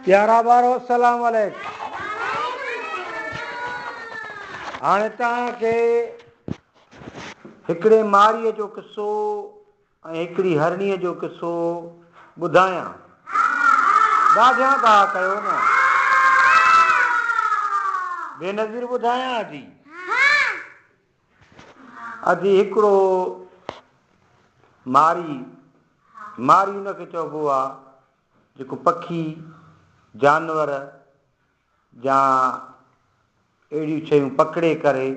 प्यारा ॿारो अस्सलाम वालेकुम। हाणे तव्हांखे हिकिड़े मारीअ जो किस्सो ऐं हिकिड़ी हरणीअ जो किस्सो ॿुधायां। ॾाढा था कयो न, बेनज़ीर ॿुधायां अजी। अजी हिकिड़ो मारी हुनखे चइबो आहे जेको पखी जानवर या अहिड़ियूं शयूं पकिड़े करे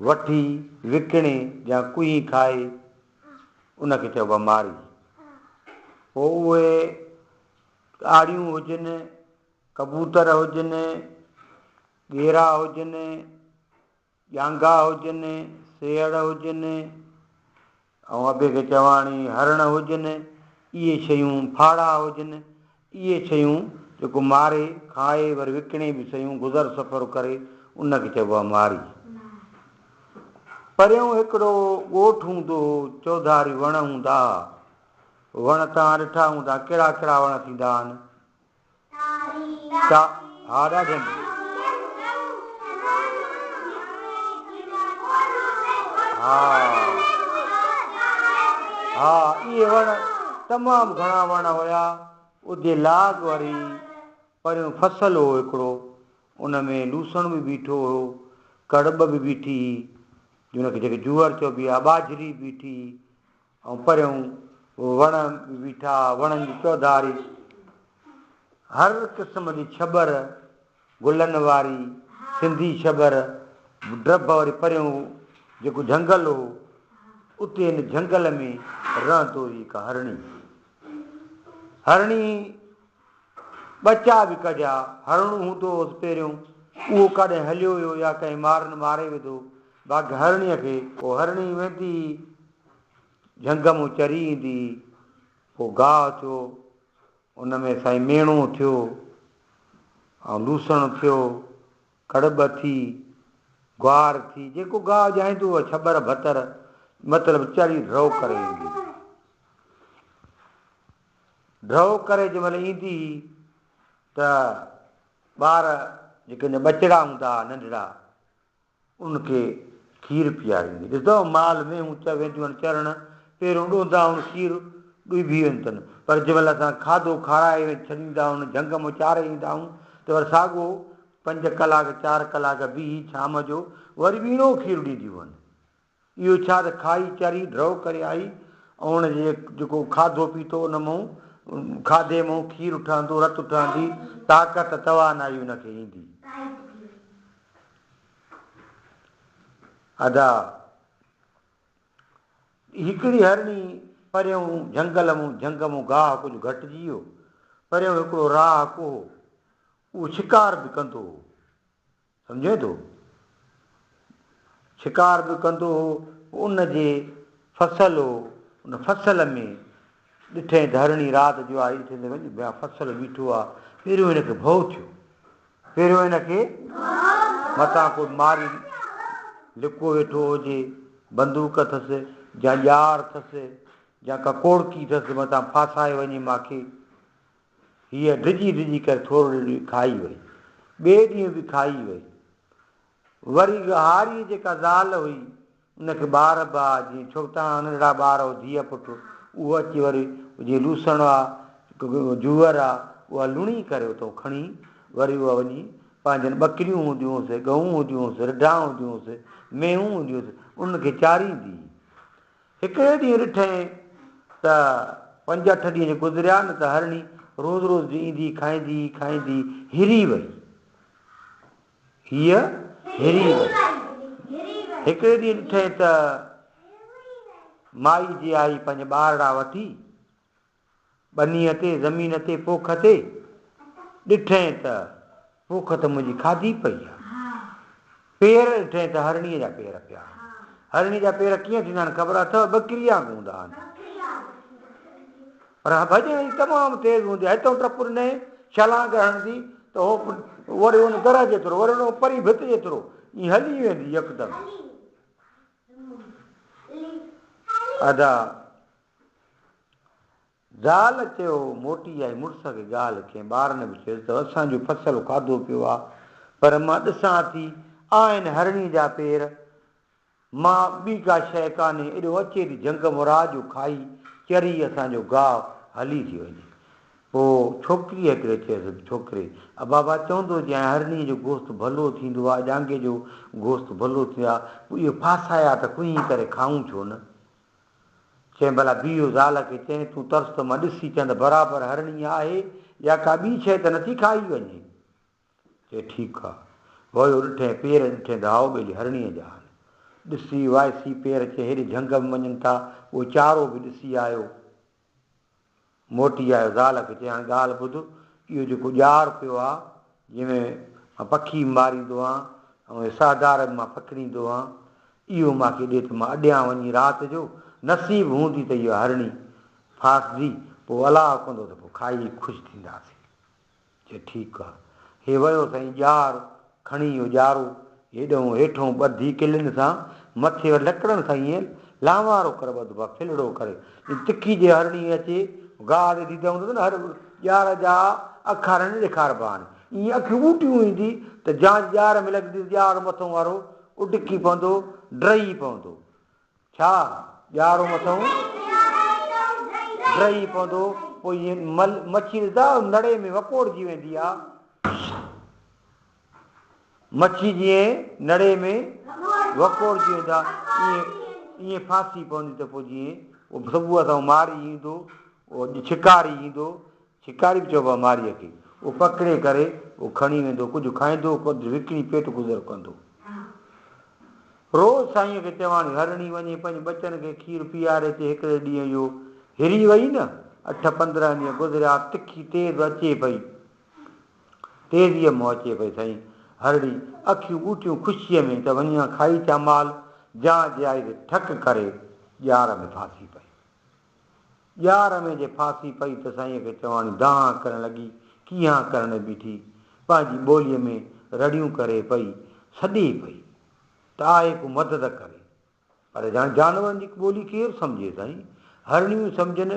वठी विकिणे या कुई खाए, उनखे चइबो आहे मारी। पोइ उहे आड़ियूं हुजनि, कबूतर हुजनि, ॻेरा हुजनि, ॼांगा हुजनि, सेअड़ हुजनि, ऐं अॿे खे चवाणी हरण हुजनि, इहे शयूं फाड़ा हुजनि, इहे शयूं जेको मारे खाए वरी विकिणे बि शयूं गुज़र सफ़र करे, उनखे चइबो आहे मारी। परियों हिकिड़ो ॻोठु हूंदो हो, चौधारी वण हूंदा हुआ। वण तव्हां ॾिठा हूंदा, कहिड़ा कहिड़ा वण थींदा आहिनि? हा, ॾाढा। हा, इहे वण तमामु घणा वण हुया। उते लाग वरी परियों फसल हो हिकिड़ो, उन में लूसण बि बीठो हो, कड़ब बि बीठी, हुनखे जेके जूअर चइबी आहे, ॿाझरी बीठी, ऐं परियों वण बि बीठा, वणनि जी चौधारी, हर क़िस्म जी छबर, गुलनि वारी सिंधी छबर, ड्रब वरी परियों जेको झंगल हो, उते हिन झंगल में रहंदो हुई हिकु हरणी बचा बि कढिया। हरणो हूंदो हुअसि पहिरियों, उहो कॾहिं हलियो हुयो या कंहिं मारे विधो, बाक़ी हरणीअ खे पोइ हरणी वेंदी झंग मूं चरी ईंदी, पोइ गाहु थियो, उन में साईं मेणो थियो ऐं लूसण थियो, कड़ब थी, ग्वार थी, जेको गाहु ॼाईंदो हुओ, छबर भतर, मतिलबु चरी ड्रव करे ईंदी। ड्रव करे जंहिं महिल ईंदी त ॿार जेके ॿचिड़ा हूंदा हुआ नंढड़ा, उनखे खीरु पीआरींदी। ॾिसंदो माल मेंहूं वेंदियूं आहिनि चरणु, पहिरियों ॾोंदा हुन खीरु ॾुभी वेंदियूं अथनि, पर जंहिं महिल असां खाधो खाराए छॾींदा आहियूं, झंग में चाढ़े ईंदा आहियूं, त वरी साॻियो 5 कलाक 4 कलाक बीह शाम जो वरी ॿीणो खीरु ॾींदियूं आहिनि। इहो छा त खाई चरी ड्रव करे आई, ऐं हुनजे जेको खाधो पीतो उन मां खाधे मां खीरु ठहंदो, रतु ठहंदी, ताक़त तवानाई हुनखे ईंदी। अदा हिकिड़ी हरणी परियों झंग मूं गाहु कुझु घटिजी वियो, परियों हिकिड़ो राह को, उहो शिकार बि कंदो हो, सम्झे थो, शिकार बि कंदो हो। उनजे फसल हो, उन फसल में ॾिठे त हरणी राति जो आई, ॾिठे त वञी ॿिया फसल बीठो आहे, पहिरियों हिनखे भउ थियो, पहिरियों हिनखे मथां को मारी लिको वेठो हुजे, बंदूक अथसि या ॼार अथसि या का कोड़की अथसि, मथां फासाए वञे मूंखे, हीअ डिॼी करे थोरो ॾींहुं खाई वई, ॿिए ॾींहुं बि खाई वई। वरी हारी जेका ज़ाल हुई, उनखे ॿार जीअं छो तव्हां नंढड़ा ॿार हो, धीअ पुटु, उहो अची वरी जीअं लूसण आहे, जूअर आहे, उहा लुणी करे उतां खणी वरी उहा वञी पंहिंजनि ॿकरियूं हूंदियूं हुयूंसि, गऊं हूंदियूं हुयूंसि, रिढा हूंदियूं हुयूंसि, मेहूं हूंदियूं हुयूंसि, उनखे चारींदी। हिकिड़े ॾींहुं ॾिठई त 5-8 ॾींहं गुज़रिया न, त हरणी रोज़ रोज़ ईंदी, खाईंदी हिरी वई, हीअ हिरी वई। हिकिड़े ॾींहुं ॾिठई त माई जी आई पंहिंजा ॿारड़ा वठी बनीअ ते, ज़मीन ते, पोख ते, ॾिठई त पोख त मुंहिंजी खाधी पई आहे, पेर ॾिठई त हरणीअ जा पेर पिया। हरणी जा पेर कीअं थींदा आहिनि ख़बर अथव? ॿकिरीअ वांगुरु हूंदा आहिनि, पर भॼण तमामु तेज़ हूंदी आहे। हितां टप ॾिनई, छलांग हणंदी त हो वरी हुन दर जेतिरो, वरी हुन परी भित जेतिरो, ईअं हली वेंदी यकदमि। अदा ज़ाल चयो मोटी आई मुड़ुस खे ॻाल्हि कंहिं ॿारनि बि चयो त असांजो फसल खाधो पियो आहे, पर मां ॾिसां थी आहिनि हरणी जा पेर, मां ॿी का शइ कान्हे, एॾो अचे थी झंग मुराद जो खाई चरी असांजो गाहु हली थी वञे। पोइ छोकिरीअ हिकिड़े चयसि छोकिरे बाबा चवंदो जीअं हरणी जो गोश्त भलो थींदो आहे, जांगे जो गोश्त भलो थींदो आहे, पोइ इहो फासाया त कुई करे खाऊं छो न। चई भला बीहो ज़ाल खे चई तूं तरस त मां ॾिसी चवंद बराबरि हरणी आहे या का ॿी शइ त नथी खाई वञे। चए ठीकु आहे। वियो ॾिठे पेर ॾिठे त हाओ ॿेली हरणीअ जा आहिनि। ॾिसी वाइसी पेर चए हेॾे झंग बि वञनि था, उहो चारो बि ॾिसी आयो, मोटी आयो ज़ाल खे चई हाणे ॻाल्हि ॿुध, इहो जेको ॼार पियो आहे जंहिंमें मां पखी मारींदो आहियां ऐं साधार मां पकड़ींदो आहियां, इहो मूंखे ॾिए त मां अॻियां वञी राति जो नसीबु हूंदी त इहा हरणी फासदी, पोइ अलाह कंदो त पोइ खाई ख़ुशि थींदासीं। चए ठीकु आहे। हे वियो साईं ॼार खणी वियो ॼारो, हेॾो हेठों ॿधी किलियुनि सां मथे लकड़नि सां ईअं लावारो करे ॿधो आहे, फिलड़ो करे तिखी जे हरणी अचे गाह ते ॾींदा हूंदो न हर ॼार जा अखर न ॾेखारिबा आहिनि, ईअं अखियूं ॿूटियूं ईंदी त जांच ॼार में लॻंदी ॼार मथां वारो उॾकी पवंदो, डही पवंदो, छा ॼारो मथां डही पवंदो, पोइ ईअं मच्छी ॾिसंदा नड़े में वकोड़जी वेंदी आहे, मच्छी जीअं नड़े में वकोड़जी वेंदा ईअं फासी पवंदी त पोइ जीअं उहो सुबुह सां मारी ईंदो, उहो शिकारी ईंदो, शिकारी बि चइबो आहे मारीअ खे, उहो पकिड़े करे उहो खणी वेंदो, कुझु खाईंदो कुझु विकिणी पेट गुज़र कंदो। रोज़ साईंअ खे चवांणी हरणी वञे पंहिंजे बचनि खे खीरु पीआरे अचे, हिकिड़े ॾींहं इहो हिरी वई न, 8-15 ॾींहं गुज़रिया, तिखी तेज़ अचे पई, तेज़ीअ मां अचे पई साईं हरणी, अखियूं ॿूटियूं ख़ुशीअ में त वञा खाई चा माल, जांच आई त ठक करे ॼार में फासी पई। ॼार में जे फासी पई त साईंअ खे चवांणी दांह करणु लॻी, कीअं करणु बीठी, पंहिंजी ॿोलीअ में रड़ियूं करे पई, सॾे पई त आहे को मदद करे, पर जानवरनि जी ॿोली केरु सम्झे साईं, हरणियूं सम्झनि,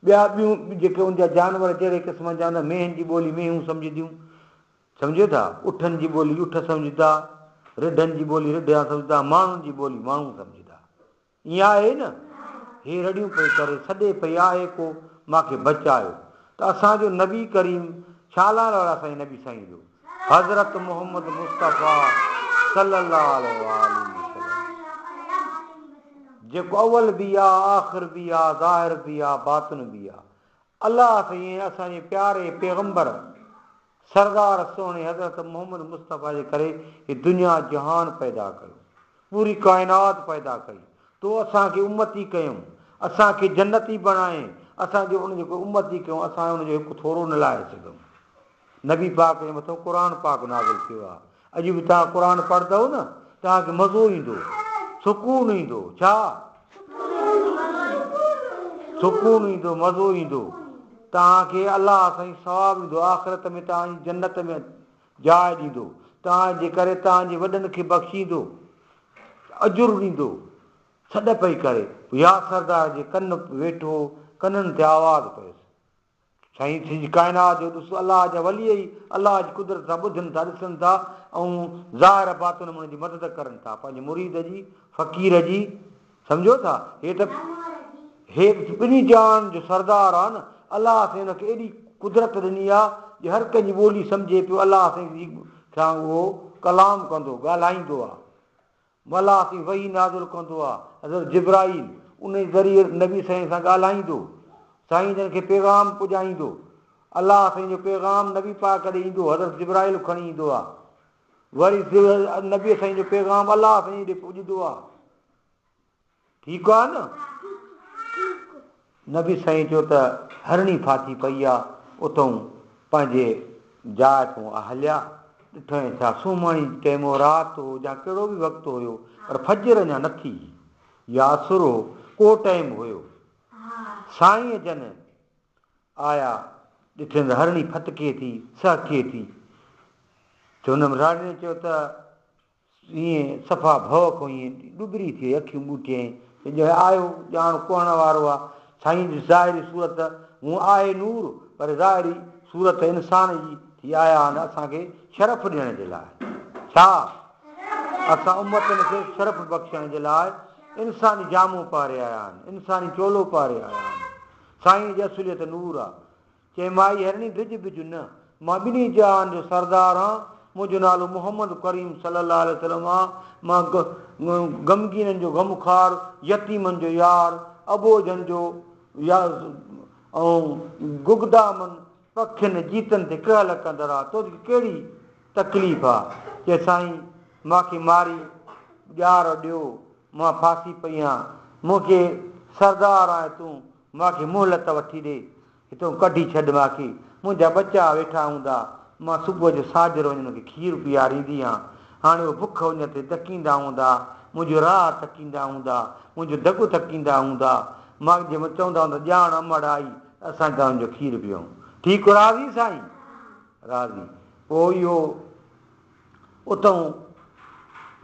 ॿिया ॿियूं जेके हूंदा जानवर जहिड़े क़िस्म जा हूंदा, मेंहनि जी ॿोली मेंहूं सम्झंदियूं, सम्झो था, उठनि जी ॿोली उठ सम्झंदा, रिढनि जी ॿोली रिढ सम्झंदा, माण्हुनि जी ॿोली माण्हू सम्झंदा, ईअं आहे न। हे रड़ियूं पई करे सॾे पई, आहे को मूंखे बचायो, त असांजो नबी करीम छा नालो आहे साईं नबी साईं जो, हज़रत मोहम्मद मुस्तफ़ा सल्लल्लाहु अलैहि वसल्लम, जेको अवल बि आहे आख़िर बि आहे ज़ाहिर बि आहे बातिन बि आहे, अलाह साईं असांजे प्यारे पैगंबर सरदार सोणे हज़रत मोहम्मद मुस्तफ़ा जे करे हे दुनिया जहान पैदा कयो, पूरी काइनात पैदा कई, तो असांखे उम्मती कयूं, असांखे जन्नती बणाए, असांजो उनजो कोई उम्मती कयूं, असां उनजो हिकु थोरो न लाहे सघूं। नबी पाक जे मथां क़ुर पाक नाज़िल थियो आहे, अॼु बि तव्हां क़ुर पढ़ंदव न तव्हांखे मज़ो ईंदो, सुकून ईंदो, छा सुकून ईंदो, मज़ो ईंदो, तव्हांखे अलाह साईं सवाबु ॾींदो, आख़िरत में तव्हांजी जन्नत में जाइ ॾींदो, तव्हांजे करे तव्हांजे वॾनि खे बख़्शींदो, अजुर ॾींदो, सॾ पई करे, या सरदार जे कन वेठो, कननि ते आवाज़ु पयुसि, साईं सॼी काइनात जो ॾिसो, अलाह जा वली ई अलाह जी कुदरत सां ॿुधनि था, ॾिसनि था, ऐं ज़ाहिर बातिन में उनजी मदद करनि था, पंहिंजे मुरीद जी, फ़क़ीर जी, सम्झो था, हे ॿिन्ही जान जो सरदार आहे न, अलाह साईं हुनखे एॾी कुदरत ॾिनी आहे जो हर कंहिंजी ॿोली सम्झे पियो, अलाह साईं सां उहो कलाम कंदो, ॻाल्हाईंदो आहे, अलाह साईं वही नाज़िल कंदो आहे, हज़रत जिब्राईल उन ज़रिए नबी साईं सां ॻाल्हाईंदो, साईं जन खे पैगाम पुॼाईंदो, अलाह साईं जो पैगाम नबी पाक ॾे ईंदो, हज़रत जिब्राईल खणी ईंदो आहे, वरी नबी साईं जो पैगाम अलाह साईं ॾे पुॼंदो आहे, ठीकु आहे न। नबी साईं चयो त हरणी फाथी पई आहे, उतां पंहिंजे जाइ तां हलिया, ॾिठो छा सुम्हणी टाइम हो, राति हो या कहिड़ो बि वक़्तु हुयो, पर फजर अञा न थी या असुर हो, को टाइम हुयो, साईं जन आया, ॾिठे त हरणी फतके थी, सहके थी, त हुन राणीअ चयो त ईअं सफ़ा भउ खां ईअं ॾुबरी थी, अखियूं ॿूटियईं, आयो ॼाण कोअण वारो आहे, साईं जी ज़ाहिरी सूरत हूअं आहे नूर पर ज़ाहिरी सूरत इंसान जी थी आया आहिनि असांखे शरफ़ ॾियण जे लाइ। छा असां उमतनि खे शरफ़ बख़्शण जे लाइ इंसानी जामो पारे आया आहिनि, इंसानी चोलो पारे आया आहिनि। साईं जी असुलियत नूर आहे। चए माई हरणी ड्रिज बिज न, मां ॿिन्ही जहान जो सरदार आहियां, मुंहिंजो नालो मोहम्मद करीम सल्लल्लाहु अलैहि वसल्लम आहे। मां गमगीननि जो गमखार, यतीमनि जो यार, अबोजनि जो यार ऐं गुगदामनि पखियुनि जीतनि ते कहल कंदड़ आहे। तोखे कहिड़ी तकलीफ़ आहे? चए साईं मूंखे मारी ॼार ॾियो, मां फासी पई आहियां, मूंखे सरदार आहे तूं, मूंखे मोहलत वठी ॾे, हितां कढी छॾ मूंखे, मुंहिंजा बचा वेठा हूंदा, मां सुबुह जो साजर वञी हुनखे खीरु पीआरींदी आहियां, हाणे उहो बुख वञ ते तकींदा हूंदा, मुंहिंजो राह तकींदा हूंदा, मुंहिंजो दगु तकींदा हूंदा, मां जंहिंमहिल चवंदा हूंदा ॼाण अमड़ आई असां तव्हांजो खीरु पीऊं। ठीकु राज़ी साईं? राज़ी। पोइ इहो उतां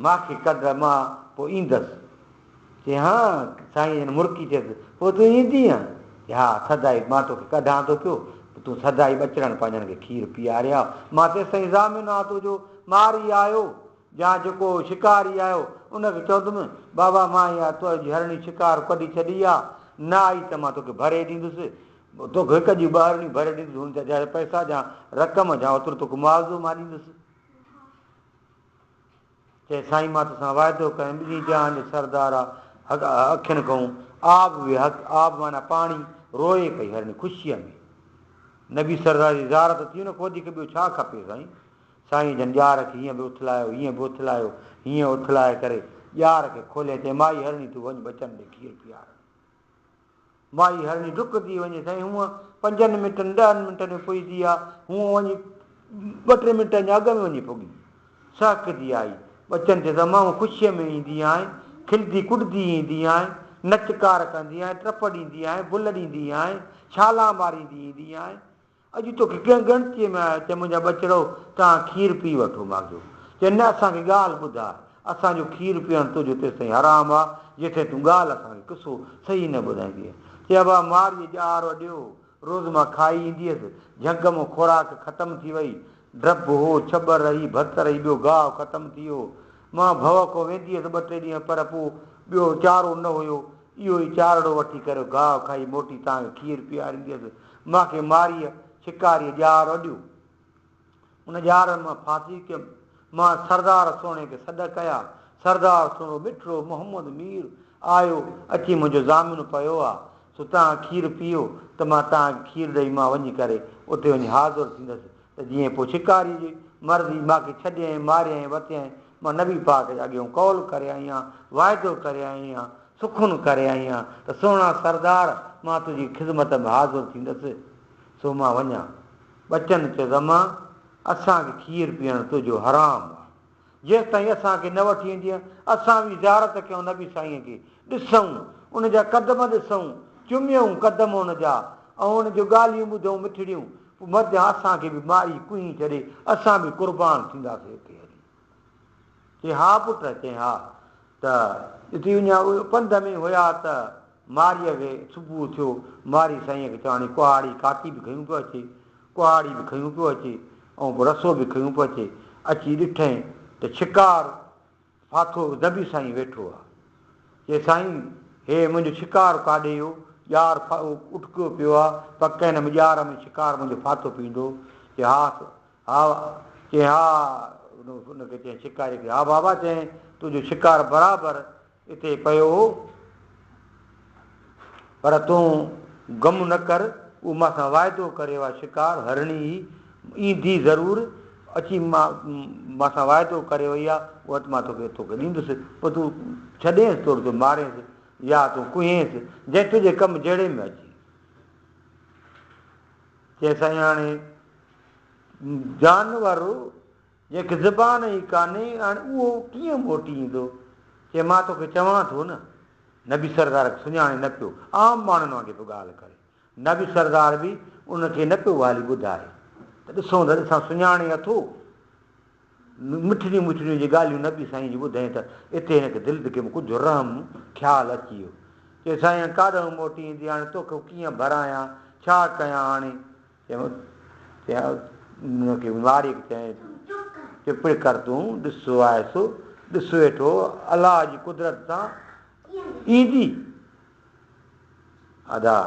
मूंखे कढ, मां पोइ ईंदसि। चई हा साईं जन मुर्की चयसि पोइ तूं ईंदीअं? हा सदाई मां तोखे कढां थो पियो, तूं सदाई ॿचड़नि पंहिंजनि खे खीरु पीआरिया। मां तेसि ताईं ज़ामिन आहे तुंहिंजो, मारी आयो या जेको शिकारी आयो उनखे चवंदुमि बाबा मां इहा तुंहिंजी हरणी शिकार कढी छॾी आहे, न आई त मां तोखे भरे ॾींदुसि, तोखे हिकु ॾींहुं ॿ हरणी भरे ॾींदुसि, हुन जा पैसा जा रक़म जा ओतिरो तोखे मुआवज़ो मां ॾींदुसि। चए साईं मां तोसां वाइदो कयां, ॿिन्ही जहान जो सरदार आहे, अखियुनि खां आब बि आब माना पाणी रोए पई हरणी ख़ुशीअ में। नबी सरदार जी ज़ारत थी न वधीक ॿियो छा खपे साईं? साईं जन ॼार खे हीअं बि उथलायो, हीअं बि उथलायो, हीअं उथलाए करे ॼार खे खोले चए माई हरणी तूं वञ बचनि ॾे खीरु पीआर। माई हरणी डुकंदी वञे साईं, हूअं 5 मिंटनि 10 मिंटनि में पुॼंदी आहे, हूअं वञी 2-3 मिंटनि जे अॻु में वञी पुॻी, सहकजी आई। बचनि चए तमामु ख़ुशीअ में ईंदी आहीं, खिलंदी कुॾंदी ईंदी आहीं, नचकार कंदी आहीं, टप ॾींदी आहीं, भुल ॾींदी आहीं, छाला मारींदी ईंदी आहीं। अॼु तोखे कंहिं गणतीअ में आयो? चए मुंहिंजा बचिड़ो तव्हां खीरु पी वठो मांजो। चए न असांखे ॻाल्हि ॿुधाए, असांजो खीरु पीअणु तुंहिंजो तेसि ताईं हराम आहे जेसिताईं तूं ॻाल्हि असांखे किसो सही न ॿुधाईंदीअ। चए बाबा मारीअ ॼार ॾियो, रोज़ु मां खाई ईंदी हुअसि, झंग मां खुराक ख़तमु थी वई, ड्रब हो, छॿ रही, भत रही, ॿियो गाहु ख़तमु थी वियो, मां भव को वेंदी हुअसि 2-3 ॾींहं, पर पोइ ॿियो चारो न हुयो, इहो ई चारड़ो वठी करे गाहु खाई मोटी तव्हांखे खीरु पीआरींदी हुअसि। मूंखे मारीअ शिकारीअ ॼार ॾियो। उन ॼार मां फासी कयुमि, मां सरदार सोणे खे सॾ कया, सरदार सोणो मिठड़ो मोहम्मद मीर आयो, अची मुंहिंजो ज़ामिन पियो आहे, सो तव्हां खीरु पीओ त मां तव्हांखे खीरु ॾेई मां वञी करे उते वञी हाज़ुरु थींदसि, त जीअं पोइ शिकारी जी मर्ज़ी मूंखे छॾियईं, मारियईं, वतियईं, मां नबी पाक जे अॻियां कौल करे आई आहियां, वाइदो करे आई आहियां, सुखुन करे आई आहियां त सोणा सरदार मां तुंहिंजी ख़िदमत में हाज़ुरु थींदसि, सो मां वञा। बचनि चयो त मां असांखे खीरु पीअणु तुंहिंजो हराम आहे, जेसि ताईं असांखे न वठी ईंदीअ असां बि ज़ियारत कयूं नबी साईंअ खे, ॾिसूं उनजा कदम, ॾिसूं चुमियूं कदम उनजा, ऐं उनजूं ॻाल्हियूं ॿुधूं मिठड़ियूं, पोइ मथां असांखे बि मारी कुई छॾे असां बि क़ुर्बान थींदासीं हिते हली। चई हा पुट, चई हा। त हिते अञा पंध में हुया त मारीअ खे सुबुह थियो, मारी साईंअ खे चवानी कुहाड़ी काकी बि खयूं पियो अचे, कुहाड़ी बि खयूं पियो अचे, ऐं पोइ रसो बि खयूं पियो अचे। अची ॾिठईं त शिकार फाथो नबी साईं वेठो आहे। चए साईं हे मुंहिंजो शिकार काॾे वियो? ॼार उटकियो पियो आहे, पक हिन में ॼार में शिकार मुंहिंजो फाथो पींदो। चए हा हा, चए हा, उनखे चई शिकारी खे हा बाबा, चई तुंहिंजो शिकार बराबरि हिते पियो हो, पर तूं ग़म न कर, उहो मां सां वाइदो करे आहे शिकार, हरणी ईंदी ज़रूरु, अची मां सां वाइदो करे वई आहे, उहा मां तोखे ॾींदुसि, पोइ तूं छॾेसि थोरो तूं मारेसि या तूं कुएसि, जंहिं तुंहिंजे कमु जहिड़े में अचे। चए साईं हाणे जानवर जंहिंखे ज़बान ई कान्हे, हाणे उहो कीअं मोटी ईंदो? चए मां तोखे चवां थो न, नबी सरदार खे सुञाणे न पियो, आम माण्हुनि वांगुरु पियो ॻाल्हि करे, नबी सरदार बि उनखे न पियो वाली ॿुधाए, त ॾिसूं त ॾिसां सुञाणे अथो, मिठड़ियूं मिठड़ियूं जी ॻाल्हियूं नबी साईं जी ॿुधाईं त हिते हिनखे दिलि में कुझु रहम ख़्यालु अची वियो। चए साईं काॾों मोटी ईंदी, हाणे तोखे कीअं भरायां, छा कयां हाणे? हुनखे वारी चई चुप कर तूं, ॾिसो आहे सो ॾिस वेठो अलाह जी कुदरत सां ईंदी। अदा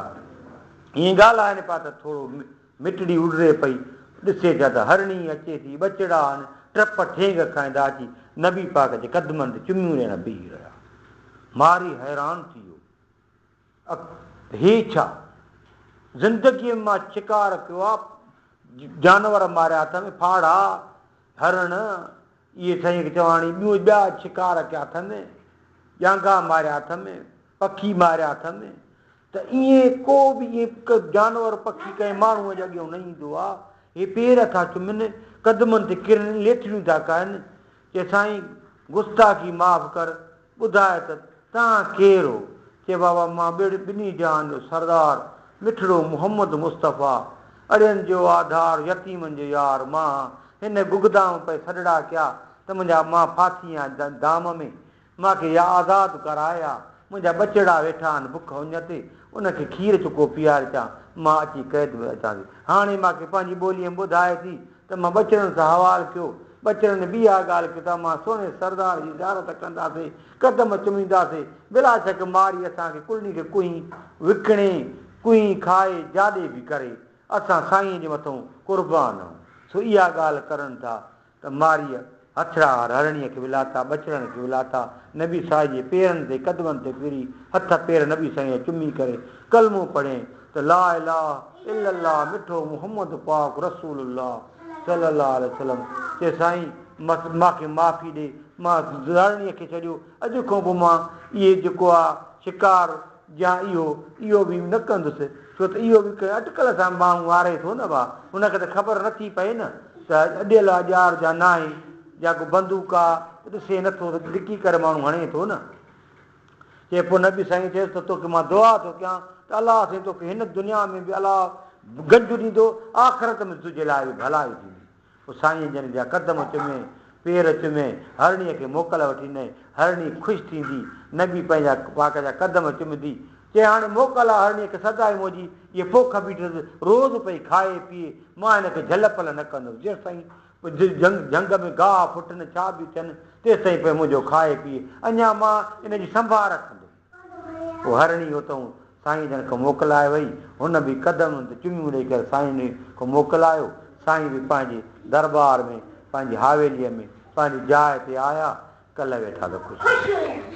ईअं ॻाल्हाइनि पिया त थोरो मिटड़ी उॾरे पई। ॾिसे छा त हरणी अचे थी, ॿचड़ा आहिनि, टप ठेंग खाईंदा अची नबी पाक जे क़दमनि ते चुमियूं ॾियण बीही रहिया। मारी हैरान थी वियो, हे छा ज़िंदगीअ में मां शिकार कयो आहे, जानवर मारिया अथनि, फाड़ा हरण इहे साईं खे चवाणी ॿिया शिकार कया अथनि, ॼांगा मारिया अथनि, पखी मारिया अथनि। त ईअं को बि ईअं जानवर पखी कंहिं माण्हूअ जे अॻियां न ईंदो आहे। हे पेर था चुमनि, क़दमनि ते किरनि, लेठियूं था कनि। चए साईं गुस्ताखी माफ़ कर, ॿुधाए त तव्हां केरु हो? चए बाबा मां ॿिन्ही जहान जो सरदार मिठड़ो मोहम्मद मुस्तफ़ा, अड़ियनि जो आधार, यतीमनि जो यार। मां हिन गुगदाम पे सॾड़ा कया त मां फासी आहियां दाम में, मूंखे आज़ादु कराया। मुंहिंजा ॿचड़ा वेठा आहिनि बुख उञ ते, उनखे खीर चुको पीआरिचां, मां अची क़ैद में अचां थी। हाणे मूंखे पंहिंजी ॿोलीअ में ॿुधाए थी त मां ॿचड़नि सां हवालु कयो। ॿचड़नि ॿी ॻाल्हि कयो त मां सोने सरदार जी ज़ियारत कंदासीं, क़दम चुमींदासीं। बिला शक मारी असांखे कुल्नी खे कुई विकिणे, कुई खाए, जाॾे बि करे, असां साईं जे मथां क़ुर्बान आहियूं। सो इहा ॻाल्हि करनि था त मारीअ हथड़ा हरणीअ खे विलाता, ॿचड़नि खे विलाता, नबी साईं जे पेरनि ते क़दमनि ते फिरी हथ पेर नबी साईं चुमी करे कलमो पढ़े त ला इलाहा इल्लल्लाह मिठो मुहम्मद पाक रसूलुल्लाह सल्लल्लाहु अलैहि वसल्लम। चए साईं मूंखे माफ़ी ॾे, मां हरणीअ खे छॾियो, अॼु खां पोइ मां इहे जेको आहे शिकार या इहो बि न कंदुसि। छो त इहो बि अॼुकल्ह सां माण्हू वारे थो न भाउ, हुनखे त ख़बर नथी पए न त अॼुकल्ह अॼार जा न आहे, या को बंदूक आहे ॾिसे नथो त ॾिकी करे माण्हू हणे थो न। चए पोइ नबी साईं चएसि त तोखे मां दुआ थो कयां त अलाह साईं तोखे हिन दुनिया में बि अलाह गंज ॾींदो, आख़िरत में तुंहिंजे लाइ बि भलाई थींदी। पोइ साईं जन जा क़दम चुमे, पेर चुमे, हरणीअ खे मोकल वठी ॾिनई। हरणी ख़ुशि थींदी, नबी पंहिंजा पाक जा क़दम चुमंदी। चए हाणे मोकल आहे हरणीअ खे सदाई मुंहिंजी, इहे पोख बीठसि रोज़ु पई खाए पीए, मां हिनखे झल पल न कंदुसि। जेसि ताईं जंग में गाह फुटनि छा बि थियनि, तेसि ताईं पई मुंहिंजो खाए पीए, अञा मां इन जी संभाल रखंदुसि। पोइ हरणी उतां साईं जन खां मोकिलाए वई, हुन बि क़दमनि ते चुमियूं ॾेई करे साईं खां मोकिलायो। साईं बि पंहिंजे दरबार में, पंहिंजी हावेलीअ में, पंहिंजी जाइ ते आया, कल्ह वेठा त ख़ुशि।